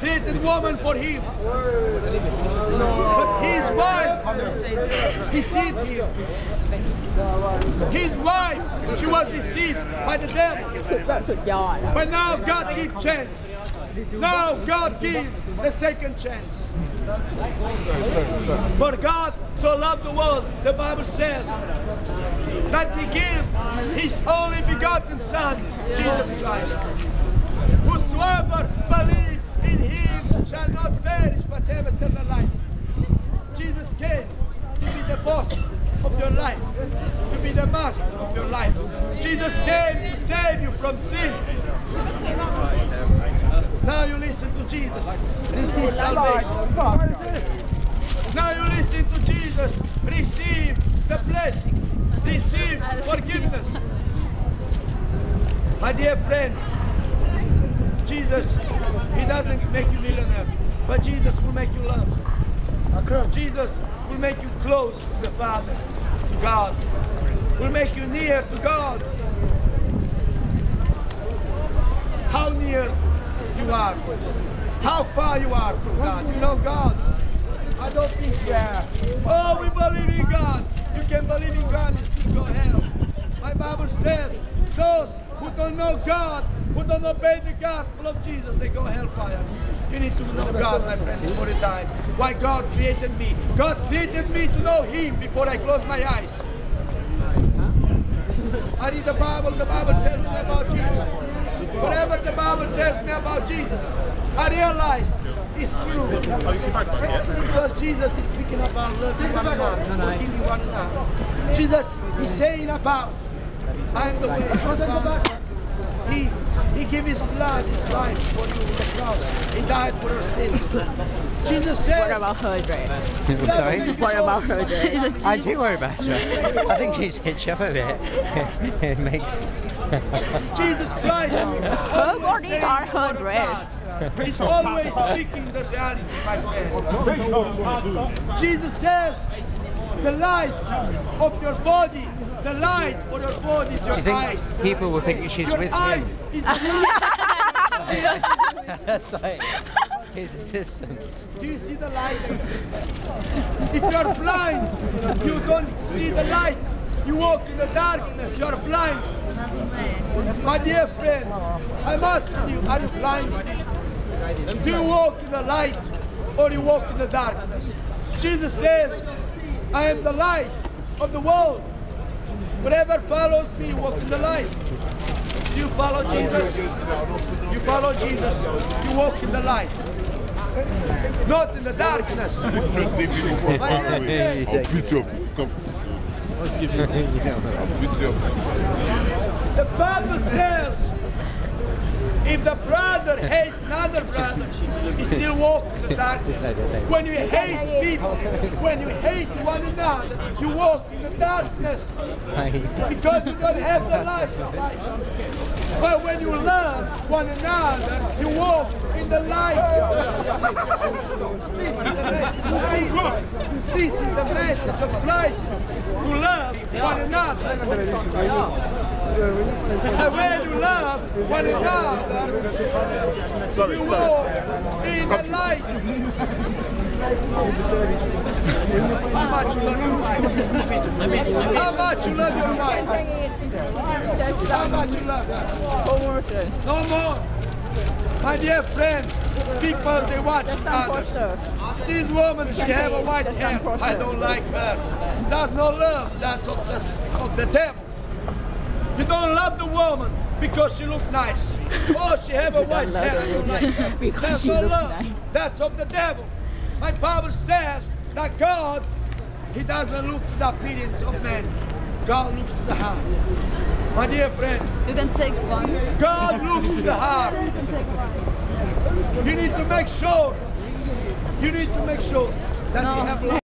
created woman for him. But his wife deceived him. His wife, she was deceived by the devil. But now God gives chance. Now God gives the second chance. For God so loved the world, the Bible says, that He gave His only begotten Son, Jesus Christ. Whosoever believes in Him shall not perish but have eternal life. Jesus came to be the boss of your life, to be the master of your life. Jesus came to save you from sin. Now you listen to Jesus, receive salvation. Now you listen to Jesus, receive the blessing, receive forgiveness. My dear friend, Jesus, He doesn't make you millionaire, but Jesus will make you love. Jesus will make you close to the Father, to God, will make you near to God. How near you are, how far you are from God. You know God? I don't think so. Oh, we believe in God. You can believe in God and still go hell. My Bible says those who don't know God, who don't obey the gospel of Jesus, they go hellfire. You need to know God, my friend, before you die. Why God created me. God created me to know Him before I close my eyes. I read the Bible tells me about Jesus. Whatever the Bible tells me about Jesus, I realize it's true. Because Jesus is speaking about loving one another, forgiving one another. Jesus is saying about, I am the way, He gave His blood, His life for you on the cross. He died for our sins. Jesus said... What about her dress? Sorry? What about her dress? I do worry about dress. I think she's hitched up a bit. It makes... Jesus Christ Her body or her dress? He's always speaking the reality, my friend. Jesus says, the light of your body, the light for your body is your eyes. People will think she's Your with eyes him? is the light. That's like his assistant. Do you see the light? If you're blind, you don't see the light. You walk in the darkness, you're blind. My dear friend, I'm asking you, are you blind? Do you walk in the light or you walk in the darkness? Jesus says, I am the light of the world. Whoever follows me, walk in the light. Do you follow Jesus? You follow Jesus, you walk in the light. Not in the darkness. I'll beat you up. Come. I'll beat you up. The Bible says, if the brother hates another brother, he still walks in the darkness. When you hate people, when you hate one another, you walk in the darkness because you don't have the light. But when you love one another, you walk in the light. This is the message of Jesus. This is the message of Christ. To love one another. And when you love one another, you walk in the light. How much you love your wife? How much you love your wife? How much you love her? No more. My dear friend, people, they watch others. This woman, she have a white hair. I don't like her. There's no love. That's of the devil. You don't love the woman because she looks nice. Oh, she have a white hair. I don't like her. There's no love. That's of the devil. My Bible says that God, He doesn't look to the appearance of man. God looks to the heart. My dear friend, you can take one. God looks to the heart. You need to make sure. You need to make sure that you have love.